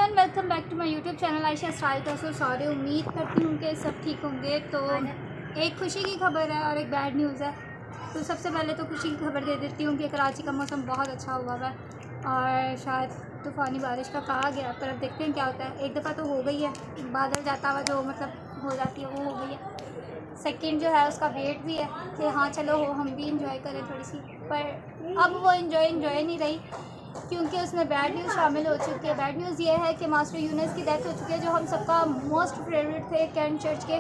Everyone, welcome back to my YouTube channel Ayesha style. तो सारे उम्मीद करती हूँ कि सब ठीक होंगे। तो एक खुशी की खबर है और एक बैड न्यूज़ है। तो सबसे पहले तो खुशी की खबर दे देती हूँ कि कराची का मौसम बहुत अच्छा हुआ है और शायद तूफ़ानी बारिश का कहा गया, पर अब देखते हैं क्या होता है। एक दफ़ा तो हो गई है, बादल जाता हुआ जो मतलब हो जाती है वो हो गई है। सेकंड जो है उसका वेट भी है कि हाँ चलो हो, हम भी इंजॉय करें थोड़ी सी, पर अब वो इंजॉय नहीं रही क्योंकि उसमें बैड न्यूज़ शामिल हो चुकी है। बैड न्यूज़ ये है कि मास्टर यूनुस की डेथ हो चुकी है, जो हम सबका मोस्ट फेवरेट थे कैंट चर्च के,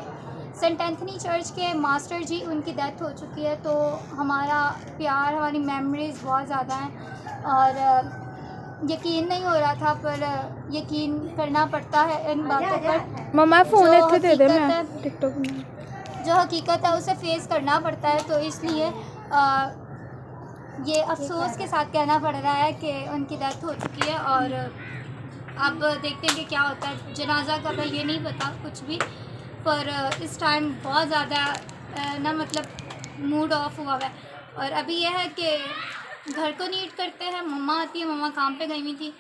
सेंट एंथनी चर्च के मास्टर जी, उनकी डेथ हो चुकी है। तो हमारा प्यार, हमारी मेमोरीज़ बहुत ज़्यादा हैं और यकीन नहीं हो रहा था, पर यकीन करना पड़ता है इन बातों पर। मम्मा फ़ोन इत्थे दे दे, मैं मैं टिकटॉक में जो हकीकत है उसे फेस करना पड़ता है। तो इसलिए ये अफसोस के साथ कहना पड़ रहा है कि उनकी डेथ हो चुकी है और अब देखते हैं कि क्या होता है। जनाजा कब है ये नहीं पता कुछ भी, पर इस टाइम बहुत ज़्यादा ना मतलब मूड ऑफ हुआ है। और अभी यह है कि घर को नीट करते हैं, मम्मा आती है, मम्मा काम पे गई हुई थी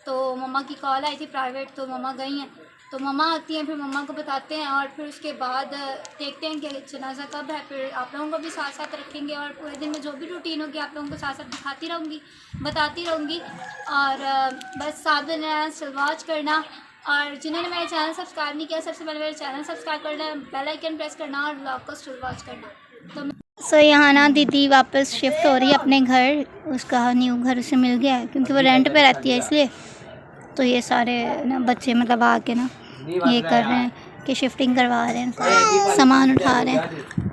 तो मम्मा की कॉल आई थी प्राइवेट, तो मम्मा गई हैं, तो मम्मा आती हैं, फिर मम्मा को बताते हैं और फिर उसके बाद देखते हैं कि जनाजा कब है। फिर आप लोगों को भी साथ साथ रखेंगे और पूरे दिन में जो भी रूटीन होगी आप लोगों को साथ साथ दिखाती रहूँगी, बताती रहूँगी। और बस साथ में स्टिल वॉच करना, और जिन्होंने मेरा चैनल सब्सक्राइब नहीं किया सबसे पहले मेरा चैनल सब्सक्राइब करना, बेल आइकन प्रेस करना और ब्लॉग को स्टिल वॉच करना। तो यहाँ ना दीदी वापस शिफ्ट हो रही है अपने घर, उसका न्यू घर उसे मिल गया है क्योंकि वो रेंट पे रहती है इसलिए। तो ये सारे ना बच्चे मतलब आके ना ये कर रहे हैं कि शिफ्टिंग करवा रहे हैं, सामान उठा रहे हैं।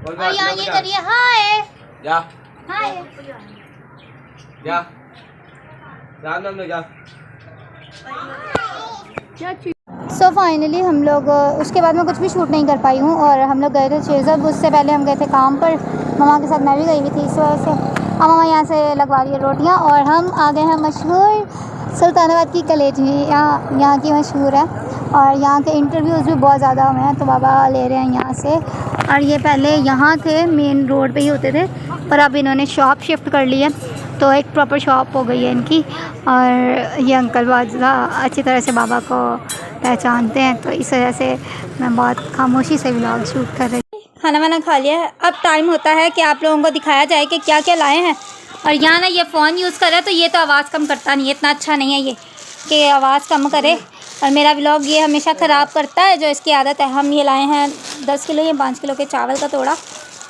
और यहाँ ये करिए हाय हाय सो फाइनली हम लोग उसके बाद मैं कुछ भी शूट नहीं कर पाई हूँ और हम लोग गए थे चेज़अप। उससे पहले हम गए थे काम पर, मम्मा के साथ मैं भी गई हुई थी इस वजह से। अब मम्मा यहाँ से लगवा रही है रोटियाँ और हम आ गए हैं मशहूर सुल्तानाबाद की कलेजी। यहाँ की मशहूर है और यहाँ के इंटरव्यूज़ भी बहुत ज़्यादा हुए हैं, तो बाबा ले रहे हैं यहाँ से। और ये पहले यहाँ थे, मेन रोड पे ही होते थे, पर अब इन्होंने शॉप शिफ्ट कर ली है, तो एक प्रॉपर शॉप हो गई है इनकी। और ये अंकल बहुत अच्छी तरह से बाबा को पहचानते हैं, तो इस वजह से मैं बहुत खामोशी से व्लॉग शूट कर रही हूँ। खाना वाना खा लिया है, अब टाइम होता है कि आप लोगों को दिखाया जाए कि क्या क्या लाए हैं। और यहाँ ना ये फ़ोन यूज़ कर रहा है, तो ये तो आवाज़ कम करता नहीं है, इतना अच्छा नहीं है ये कि आवाज़ कम करे, और मेरा व्लॉग ये हमेशा ख़राब करता है जो इसकी आदत है। हम ये लाए हैं 10 किलो या 5 किलो के चावल का तोड़ा,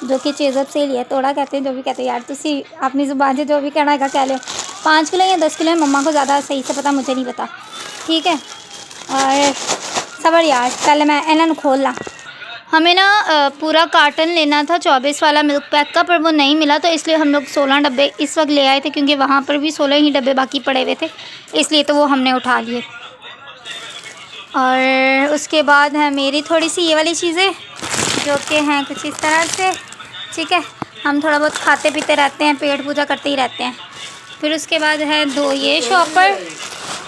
जो कि चेज़अप से लिया, तोड़ा कहते हैं जो भी कहते हैं यार, तुसी अपनी ज़ुबान से जो भी कहना है कह लो। 5 किलो या 10 किलो है, मम्मा को ज़्यादा सही से पता, मुझे नहीं पता, ठीक है। और सबर यार, पहले मैं इन्होंने खोल ला। हमें ना पूरा कार्टन लेना था 24 वाला मिल्क पैक का, पर वो नहीं मिला, तो इसलिए हम लोग 16 डब्बे इस वक्त ले आए थे क्योंकि वहाँ पर भी 16 ही डब्बे बाकी पड़े हुए थे, इसलिए तो वो हमने उठा लिए। और उसके बाद है मेरी थोड़ी सी ये वाली चीज़ें जो कि हैं कुछ इस तरह से, ठीक है। हम थोड़ा बहुत खाते पीते रहते हैं, पेट पूजा करते ही रहते हैं। फिर उसके बाद है 2 ये शॉपर,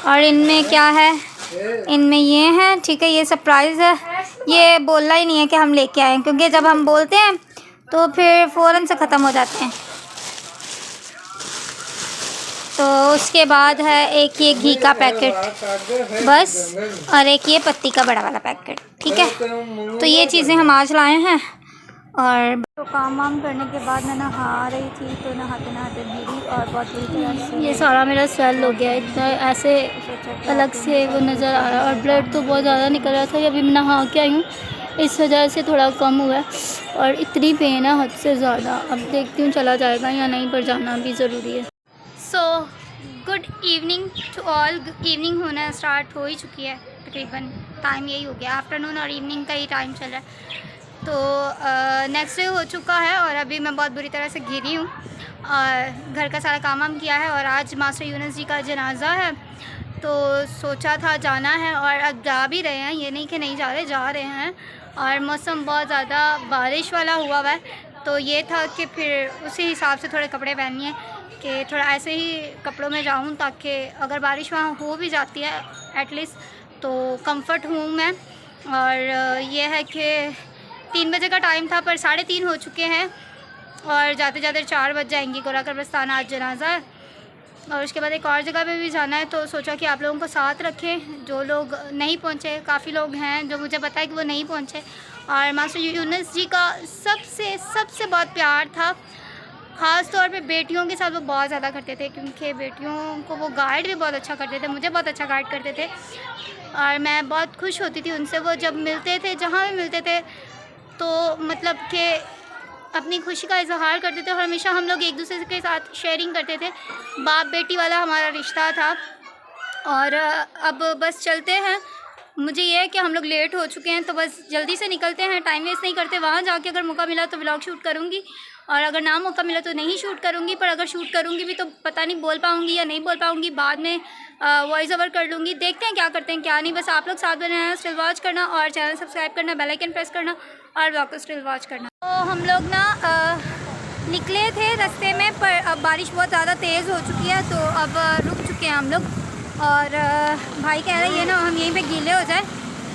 और इनमें क्या है, इनमें ये हैं, ठीक है। ये सरप्राइज़ है, ये बोलना ही नहीं है कि हम लेके आए हैं, क्योंकि जब हम बोलते हैं तो फिर फ़ौरन से ख़त्म हो जाते हैं। तो उसके बाद है एक ये घी का पैकेट बस, और एक ये पत्ती का बड़ा वाला पैकेट, ठीक है। तो ये चीज़ें हम आज लाए हैं। और तो काम वाम करने के बाद मैं नहा रही थी, तो नहाते नहाते गिरी और बहुत बुरी तरह से ये सारा मेरा स्वेल हो गया, इतना ऐसे अलग से वो नज़र आ रहा है, और ब्लड तो बहुत ज़्यादा निकल रहा था। अभी मैं नहा के आई हूँ, इस वजह से थोड़ा कम हुआ है, और इतनी पेन है हद से ज़्यादा। अब देखती हूँ चला जाएगा या नहीं, पर जाना भी ज़रूरी है। So good evening to all. Evening होना स्टार्ट हो ही चुकी है, तकरीबन टाइम यही हो गया, आफ्टरनून और इवनिंग का ही टाइम चल रहा है। तो नेक्स्ट डे हो चुका है और अभी मैं बहुत बुरी तरह से घिरी हूँ और घर का सारा काम वाम किया है। और आज मास्टर यूनुस जी का जनाज़ा है, तो सोचा था जाना है और अब जा भी रहे हैं, ये नहीं कि नहीं जा रहे, जा रहे हैं। और मौसम बहुत ज़्यादा बारिश वाला हुआ है, तो ये था कि फिर उसी हिसाब से थोड़े कपड़े पहनिए कि थोड़ा ऐसे ही कपड़ों में जाऊँ, ताकि अगर बारिश वहाँ हो भी जाती है एटलीस्ट तो कंफर्ट हूँ मैं। और ये है कि 3 बजे का टाइम था, पर 3:30 हो चुके हैं और जाते जाते 4 बज जाएंगी। गोरा कब्रिस्तान आज जनाजा है, और उसके बाद एक और जगह पे भी जाना है, तो सोचा कि आप लोगों को साथ रखें। जो लोग नहीं पहुँचे, काफ़ी लोग हैं जो मुझे पता है कि वो नहीं पहुँचे। और मास्टर यूनुस जी का सबसे बहुत प्यार था, ख़ास तौर पे बेटियों के साथ वो बहुत ज़्यादा करते थे, क्योंकि बेटियों को वो गाइड भी बहुत अच्छा करते थे, मुझे बहुत अच्छा गाइड करते थे। और मैं बहुत खुश होती थी उनसे, वो जब मिलते थे, जहाँ भी मिलते थे, तो मतलब कि अपनी खुशी का इजहार करते थे। और हमेशा हम लोग एक दूसरे के साथ शेयरिंग करते थे, बाप बेटी वाला हमारा रिश्ता था। और अब बस चलते हैं। मुझे ये है कि हम लोग लेट हो चुके हैं, तो बस जल्दी से निकलते हैं, टाइम वेस्ट नहीं करते। वहाँ जाके अगर मौका मिला तो व्लॉग शूट करूँगी, और अगर ना मौका मिला तो नहीं शूट करूँगी। पर अगर शूट करूँगी भी तो पता नहीं बोल पाऊँगी या नहीं बोल पाऊँगी, बाद में वॉइस ओवर कर लूँगी। देखते हैं क्या करते हैं क्या नहीं। बस आप लोग साथ बने रहना, स्टिल वॉच करना और चैनल सब्सक्राइब करना, बेल आइकन प्रेस करना और व्लॉग को स्टिल वॉच करना। तो हम लोग ना निकले थे रास्ते में, पर अब बारिश बहुत ज़्यादा तेज़ हो चुकी है, तो अब रुक चुके हैं हम लोग। और भाई कह रहे हैं ना हम यहीं पे गीले हो जाए,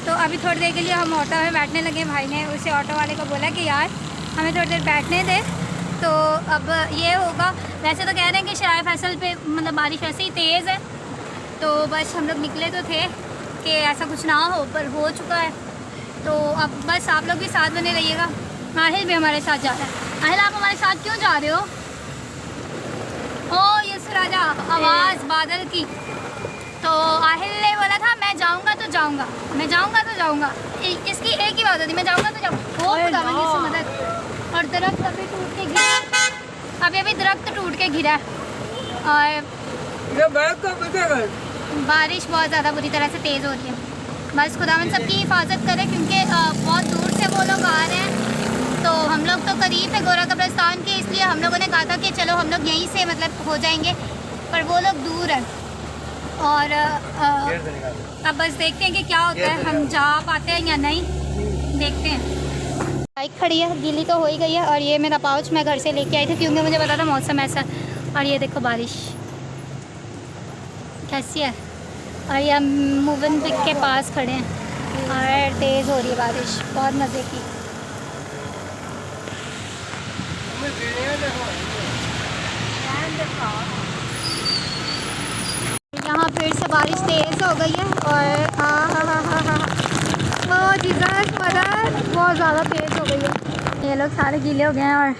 तो अभी थोड़ी देर के लिए हम ऑटो में बैठने लगे। भाई ने उसे ऑटो वाले को बोला कि यार हमें थोड़ी देर बैठने दे। तो अब ये होगा, वैसे तो कह रहे हैं कि शराय फैसल पे मतलब बारिश ऐसे ही तेज़ है, तो बस हम लोग निकले तो थे कि ऐसा कुछ ना हो, पर हो चुका है। तो अब बस आप लोग भी साथ बने रहिएगा। आहिल भी हमारे साथ जा रहा है। आहिल आप हमारे साथ क्यों जा रहे हो? ओ ये राजा आवाज़ बादल की। तो आहिल ने बोला था मैं जाऊंगा तो जाऊंगा, मैं जाऊंगा तो जाऊंगा। इसकी एक ही बात होती, मैं जाऊंगा तो जाऊंगा। वो खुदावंदी से मदद। और दरख्त अभी टूट के गिरा, अभी दरख्त टूट के गिरा है। और बारिश बहुत ज़्यादा बुरी तरह से तेज़ हो रही है। बस खुदावंद सबकी हिफाजत करे, क्योंकि बहुत दूर से वो लोग आ रहे हैं। तो हम लोग तो करीब है गोरा कब्रिस्तान के, इसलिए हम लोगों ने कहा था कि चलो हम लोग यहीं से मतलब हो जाएंगे, पर वो लोग दूर हैं। और अब बस देखते हैं कि क्या होता है, हम जा पाते हैं या नहीं, देखते हैं। बाइक खड़ी है, गीली तो हो ही गई है। और ये मेरा पाउच मैं घर से लेके आई थी, क्योंकि मुझे पता था मौसम ऐसा। और ये देखो बारिश कैसी है। और ये हम मूवन पिक के पास खड़े हैं और तेज़ हो रही है बारिश, बहुत मज़े की। यहाँ फिर से बारिश तेज़ हो गई है और बहुत ज़्यादा तेज़ हो गई है। ये लोग सारे गीले हो गए हैं और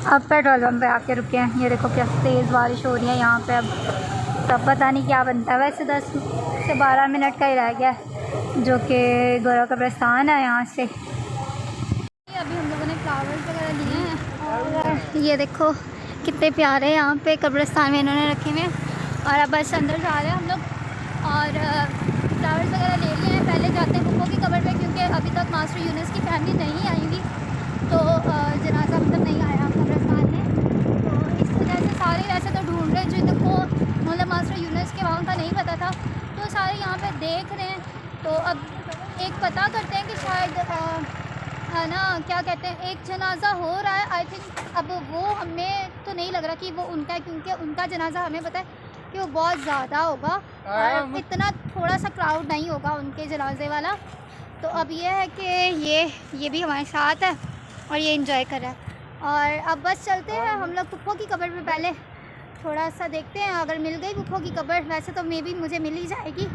अब पेट्रोल पंप पे आके रुके हैं। ये देखो क्या तेज़ बारिश हो रही है यहाँ पे। अब तब पता नहीं क्या बनता है। वैसे 10 से 12 मिनट का ही रह गया है, जो कि गोरा कब्रिस्तान है यहाँ से। अभी हम लोगों ने फ्लावर्स वगैरह लिए हैं और ये देखो कितने प्यारे यहाँ पे कब्रिस्तान में इन्होंने रखे हुए हैं। और अब बस अंदर जा रहे हैं हम लोग और फ्लावर्स वगैरह ले लिए हैं। पहले जाते हैं फुप्पो की कब्र पे, क्योंकि अभी तक मास्टर यूनुस की फैमिली नहीं आई हुई, तो जनाजा मतलब नहीं आया कब्रिस्तान में। तो इस वजह से सारे वैसे तो ढूंढ रहे हैं, जिनको मतलब मास्टर यूनुस के वहाँ का नहीं पता था, तो सारे यहाँ पे देख रहे हैं। तो अब एक पता करते हैं कि शायद है ना क्या कहते हैं, एक जनाजा हो रहा है आई थिंक। अब वो हमें तो नहीं लग रहा कि वो उनका है, क्योंकि उनका जनाजा हमें पता है कि वो बहुत ज़्यादा होगा और इतना थोड़ा सा क्राउड नहीं होगा उनके जनाजे वाला। तो अब ये है कि ये भी हमारे साथ है और ये एंजॉय कर रहा है। और अब बस चलते हैं हम लोग फुप्पो की कब्र पे। पहले थोड़ा सा देखते हैं, अगर मिल गई फुप्पो की कब्र, वैसे तो मे बी मुझे मिल ही जाएगी।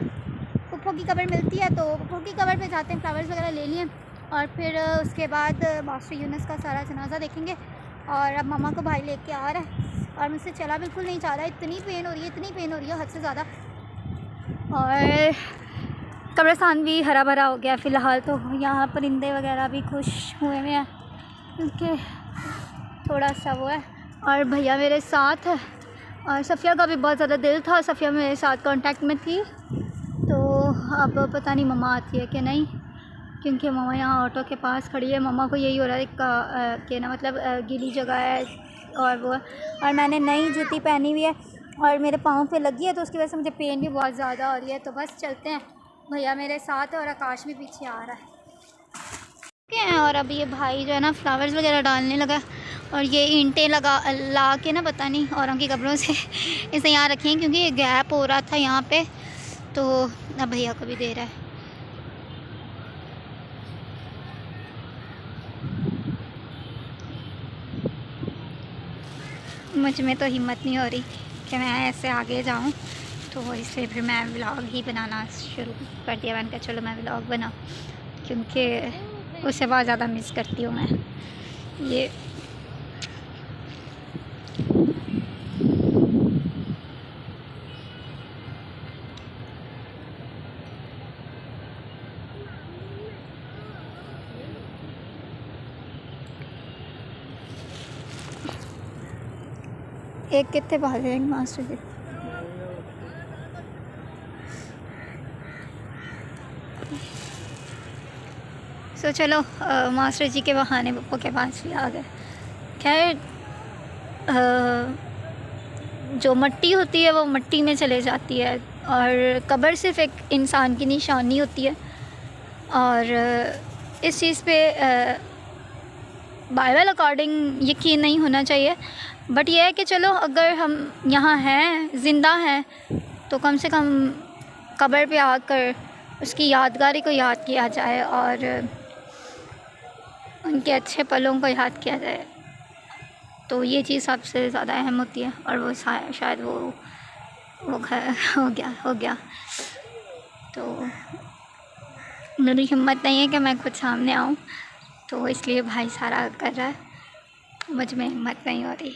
फुप्पो की कब्र मिलती है तो फुप्पो की कब्र पे जाते हैं, फ्लावर्स वगैरह ले लिए और फिर उसके बाद मास्टर यूनुस का सारा जनाजा देखेंगे। और अब मम्मा को भाई लेके आ रहा है और मुझसे चला बिल्कुल नहीं चाह रहा है, इतनी पेन हो रही है हद से ज़्यादा। और कब्रिस्तान भी हरा भरा हो गया फ़िलहाल, तो यहाँ परिंदे वगैरह भी खुश हुए हुए हैं, क्योंकि थोड़ा सा वो है। और भैया मेरे साथ है और सफ़िया का भी बहुत ज़्यादा दिल था, सफ़िया मेरे साथ कांटेक्ट में थी। तो अब पता नहीं मम्मा आती है कि नहीं, क्योंकि मम्मा यहाँ ऑटो के पास खड़ी है। मम्मा को यही हो रहा है कि ना मतलब गीली जगह है और वो, और मैंने नई जूती पहनी हुई है और मेरे पाँव पे लगी है, तो उसकी वजह से मुझे पेन भी बहुत ज़्यादा हो रही है। तो बस चलते हैं, भैया मेरे साथ है और आकाश भी पीछे आ रहा है। और अब ये भाई जो है ना फ्लावर्स वगैरह डालने लगा और ये ईंटें ला के ना पता नहीं औरों की कब्रों से इसे यहाँ रखी हैं, क्योंकि ये गैप हो रहा था यहाँ पे। तो अब भैया को भी दे रहा है। मुझ में तो हिम्मत नहीं हो रही कि मैं ऐसे आगे जाऊँ, तो इसलिए फिर मैं व्लॉग ही बनाना शुरू कर दिया। मैंने कहा चलो मैं व्लॉग बना, क्योंकि उसे बहुत ज़्यादा मिस करती हूँ मैं। ये एक कितने भाग जाएंगे मास्टर जी। सो चलो मास्टर जी के बहाने पप्पू के पास भी आ गए। खैर जो मट्टी होती है वो मट्टी में चले जाती है, और कब्र सिर्फ़ एक इंसान की निशानी होती है। और इस चीज़ पे बाइबल अकॉर्डिंग यकीन नहीं होना चाहिए, बट ये है कि चलो अगर हम यहाँ हैं, ज़िंदा हैं, तो कम से कम कब्र पे आकर उसकी यादगारी को याद किया जाए और उनके अच्छे पलों को याद किया जाए। तो ये चीज़ सबसे ज़्यादा अहम होती है, और वो शायद वो हो गया। तो मेरी हिम्मत नहीं है कि मैं खुद सामने आऊँ, तो इसलिए भाई सारा कर रहा है, मुझ में हिम्मत नहीं हो रही।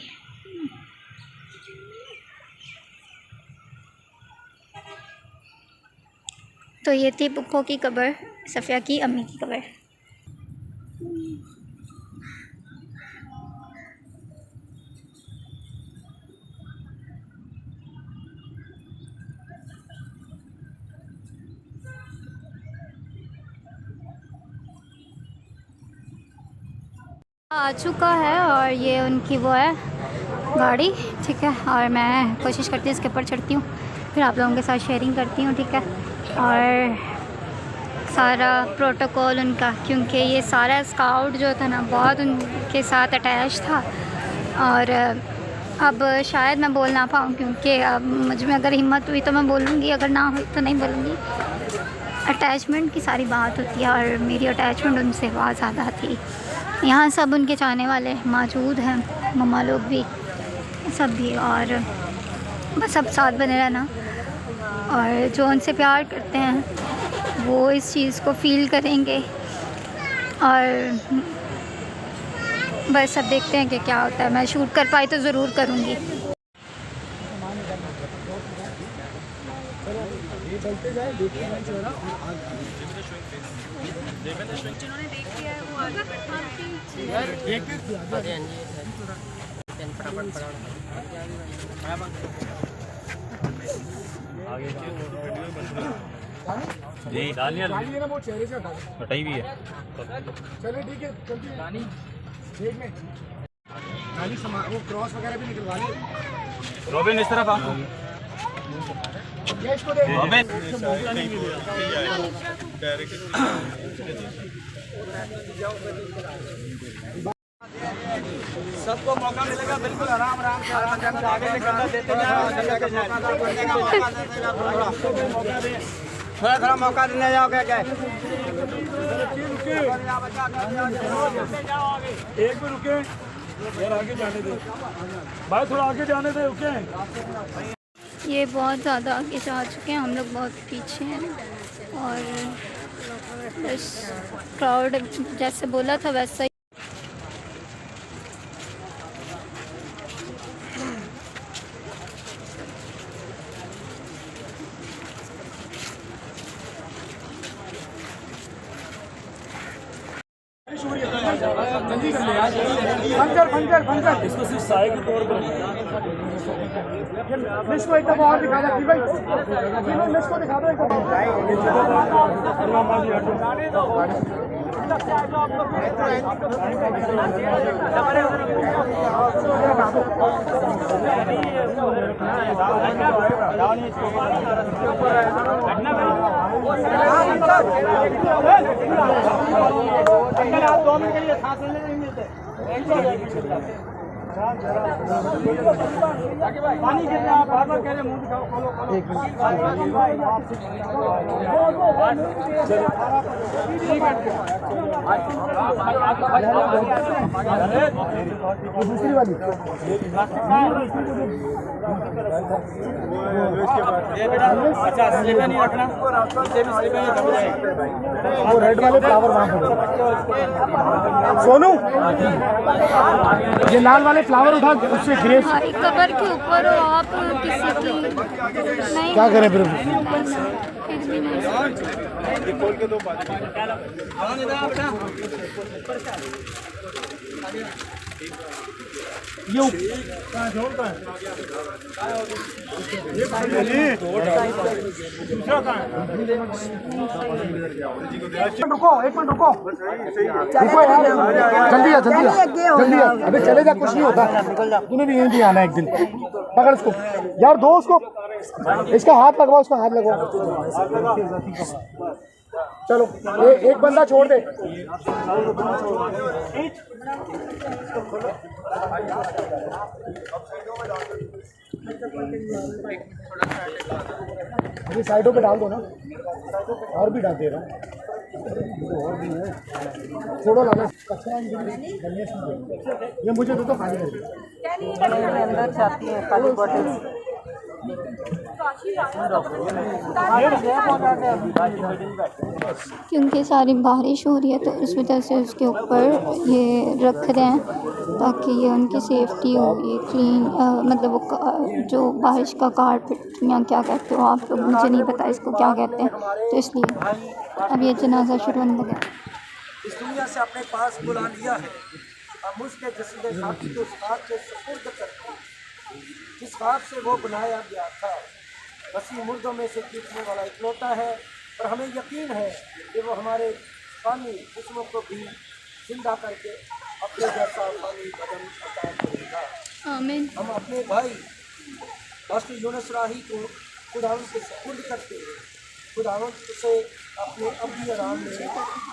तो ये थी पुप्पो की कब्र, सफ़िया की अम्मी की कब्र। आ चुका है, और ये उनकी वो है गाड़ी, ठीक है। और मैं कोशिश करती हूँ इसके ऊपर चढ़ती हूँ, फिर आप लोगों के साथ शेयरिंग करती हूँ, ठीक है। और सारा प्रोटोकॉल उनका, क्योंकि ये सारा स्काउट जो था ना बहुत उनके साथ अटैच था। और अब शायद मैं बोल ना पाऊँ, क्योंकि अब मुझ में अगर हिम्मत हुई तो मैं बोलूँगी, अगर ना हुई तो नहीं बोलूँगी। अटैचमेंट की सारी बात होती है, और मेरी अटैचमेंट उनसे बहुत ज़्यादा थी। यहाँ सब उनके चाहने वाले मौजूद हैं, मम्मा लोग भी, सब भी, और बस सब साथ बने रहना। और जो उनसे प्यार करते हैं वो इस चीज़ को फ़ील करेंगे, और बस अब देखते हैं कि क्या होता है। मैं शूट कर पाई तो ज़रूर करूँगी। जी डालिए ना, वो चेहरे से हटाई भी है। चलिए ठीक है, ठीक में वो क्रॉस वगैरह भी निकलवा ली। रॉबिन इस तरफ आप रॉबिन सबको मौका मिलेगा, बिल्कुल आराम से आगे निकलना देते थोड़ा मौका देने जाओ। क्या एक भी रुके यार, आगे जाने दे भाई, थोड़ा आगे जाने दे, रुके। ये बहुत ज़्यादा आगे जा चुके हैं, हम लोग बहुत पीछे हैं। और बस क्राउड जैसे बोला था वैसा ही। फंकर इसको सिर्फ साय के तौर पर इसको एक दफा और दिखा दे भाई, इसको दिखा दो पानी गिर रहा है, बार बार कह रहे मुंह दिखाओ, खोलो खोलो। दूसरी वाली अच्छा स्लीपर नहीं रखना, नीचे भी स्लीपर नहीं दब जाएगा। वो रेड वाले फ्लावर वहाँ पर सोनू, ये लाल वाले फ्लावर उठा उससे ग्रेस। हमारी कबर के ऊपर हो आप किसी की नहीं क्या करें फिर? फिर भी नहीं ये रुको, एक मिनट रुको यार, जल्दी आ जल्दी आ जल्दी आ। अबे चले जा, कुछ नहीं होता, तूने भी यहीं भी आना एक दिन। पकड़ इसको यार, दो उसको, इसका हाथ लगवाओ, उसका हाथ लगवाओ। चलो एक बंदा छोड़ दे। अभी साइडों पे डाल दो ना, और भी डाल दे रहा। छोड़ो लाना, ये मुझे तो खाली कर दे। अंदर जाती है खाली बॉटल। क्योंकि सारी बारिश हो रही है तो इस वजह से उसके ऊपर ये रख रहे हैं ताकि ये उनकी सेफ्टी हो, ये क्लीन मतलब वो जो बारिश का कारपेट या क्या कहते हो आप लोग, मुझे नहीं पता इसको क्या कहते हैं, तो इसलिए अब ये जनाजा शुरू होने लगा। इस दुनिया से अपने पास बुला लिया है, अब मुझके जसीदे साथी को उस खाक के सुपुर्द करते हैं जिस खाक से वो बनाया गया था। वसी मुर्दों में से जीतने वाला इकलौता है, और हमें यकीन है कि वो हमारे पानी जिस्मों को भी जिंदा करके अपने जैसा पानी बदन अता करेगा। आमीन। हम अपने भाई मास्टर यूनुस राही को खुदावंद के सुपुर्द करते हैं, खुदावंद उसे अपने अब्दी आराम में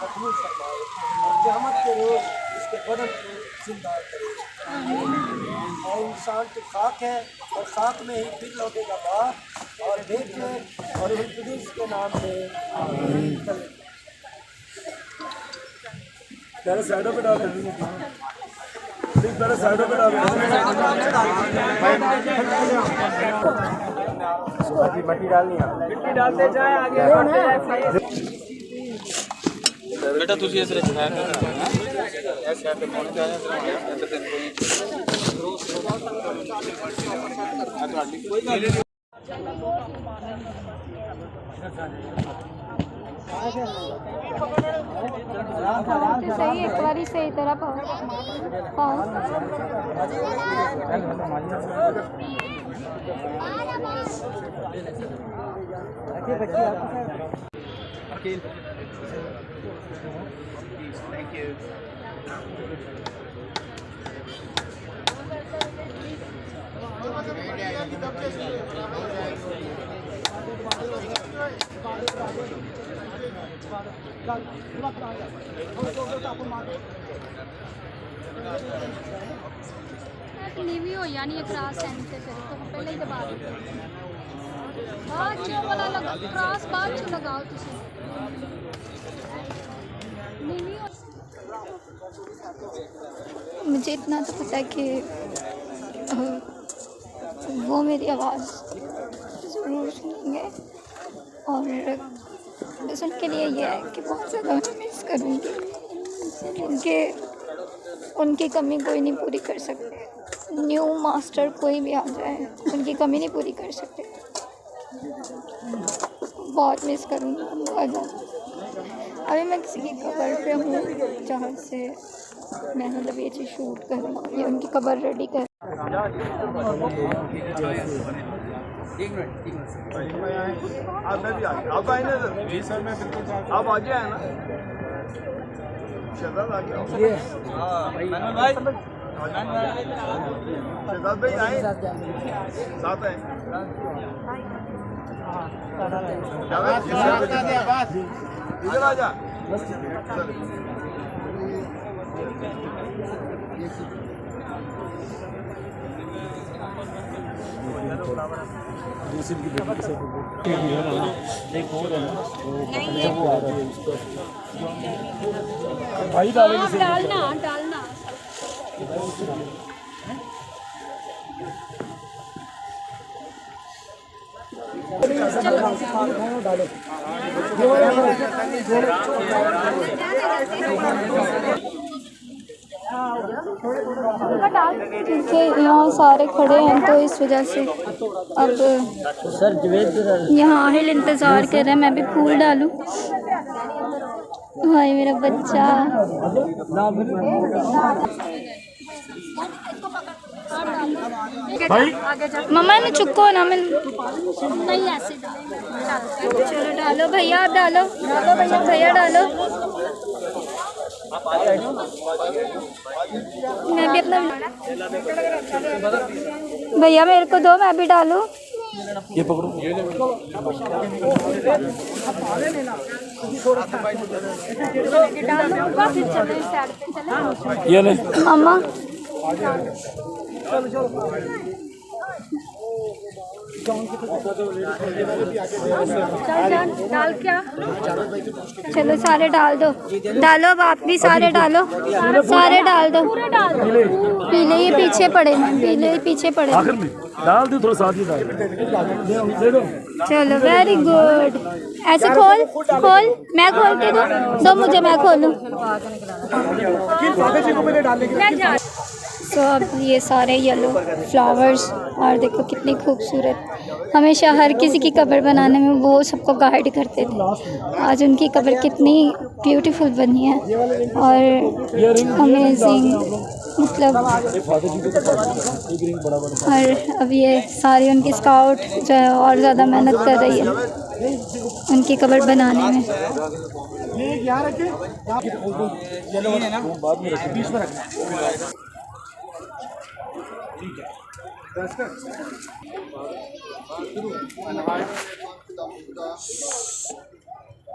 मकबूल फरमाए और क़यामत के रोज़ इसके बदन को जिंदा करे। और इंसान तो खाक है और खाक में ही फिर लौटेगा बाप, और देख ले और कुदूस के नाम से पहले साइडों पे डाल, पहले साइडों पे डाल, मट्टी डालनी है, मिट्टी डालते जाए आगे बेटा। तुझे ऐसे रखना है ऐसे पे कौन क्या है अंदर से कोई सही, एक बारी सही तरह पाओ। Thank you. नीवी हो या नहीं क्रॉस एंड पे फिर तो पहले ही दबा दो। बाद जो वाला लगा क्रॉस बाद जो लगाओ तुसी नीवी हो। मुझे इतना तो पता है कि वो मेरी आवाज़ ज़रूर सुनेंगे और बस उनके लिए ये है कि बहुत ज़्यादा मिस करूँगी क्योंकि उनकी कमी कोई नहीं पूरी कर सकते। न्यू मास्टर कोई भी आ जाए उनकी कमी नहीं पूरी कर सकते। बहुत मिस करूँगी बहुत ज़्यादा। अभी मैं किसी की कबर पे हूँ जहाँ से मैं मतलब ये चीज़ शूट करूँ, ये उनकी कबर रेडी कर। आप मैं भी आ गया, आप आए ना सर? जी सर मैं बिल्कुल आप आ गया है ना? शहजाद आ गया। हाँ भाई शहजाद भाई आए साथ आए। इधर आ जा। भाई डालेंगे हाँ, डालना डालना क्योंकि यहाँ सारे खड़े हैं तो इस वजह से अब यहाँ आहिल इंतज़ार कर रहे हैं मैं भी फूल डालूँ। हाय मेरा बच्चा। भाई मम्मा ने चुपको ना मैं नहीं ऐसे चलो डालो भैया आप डालो भैया डालो। मैं भी अपना भैया मेरे को दो मैं भी डालूं। ये पकड़ो ये ले मम्मा डाल क्या चलो सारे डाल दो डालो अब आप भी सारे डालो सारे डाल दो। पीले ही पीछे पड़े हैं पीले ही पीछे पड़े हैं। आखिर में डाल दो थोड़ा साथ ही डाल दे दो। चलो वेरी गुड। ऐसे खोल खोल मैं खोल के दो मुझे मैं खोलूँ। तो अब ये सारे येलो फ्लावर्स और देखो कितनी खूबसूरत। हमेशा हर किसी की कब्र बनाने में वो सबको गाइड करते थे। आज उनकी कब्र कितनी ब्यूटीफुल बनी है और अमेजिंग मतलब। और अब ये सारी उनकी स्काउट जो है और ज़्यादा मेहनत कर रही है उनकी कब्र बनाने में।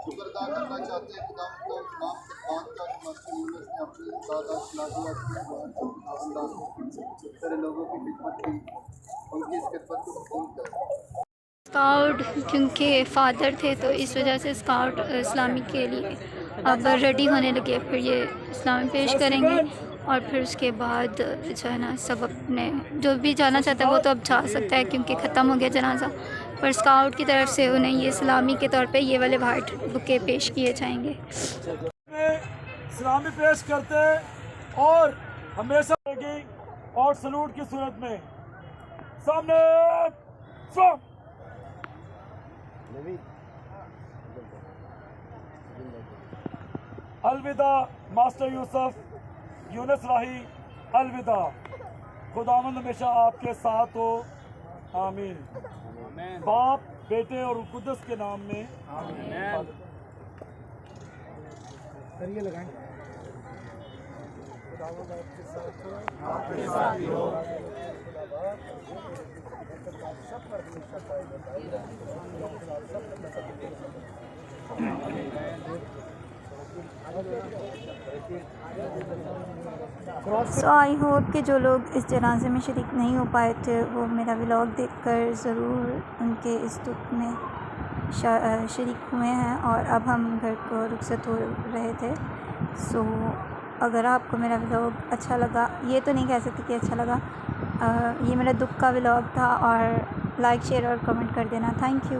शुक्रदा करना चाहते हैं खुदा को नाम के बाद का मस्जिद यूनुस ने अपने दादा सारे लोगों की खिदमत की उनकी इस खिदमत को कबूल कर। स्काउट क्योंकि फ़ादर थे तो इस वजह से स्काउट इस्लामी के लिए अब रेडी होने लगे। फिर ये इस्लामी पेश करेंगे और फिर उसके बाद जो है ना सब अपने जो भी जाना चाहता है वो तो अब जा सकता है क्योंकि ख़त्म हो गया जनाजा। पर स्काउट की तरफ से उन्हें ये सलामी के तौर पे ये वाले वाइट बुके पेश किए जाएंगे। सलामी पेश करते और हमेशा रहेगी और सलूट की सूरत में सामने अलविदा मास्टर यूसुफ यूनुस राही अलविदा। खुदावंद हमेशा आपके साथ हो आमीन। बाप बेटे और कुदस के नाम में आमीन। करिए लगाएं। सो आई होप कि जो लोग इस जनाजे में शरीक नहीं हो पाए थे वो मेरा व्लॉग देखकर ज़रूर उनके इस दुख में शरीक हुए हैं। और अब हम घर को रुखसत हो रहे थे। सो अगर आपको मेरा व्लॉग अच्छा लगा, ये तो नहीं कह सकती कि अच्छा लगा, ये मेरा दुख का व्लॉग था। और लाइक शेयर और कमेंट कर देना। Thank you.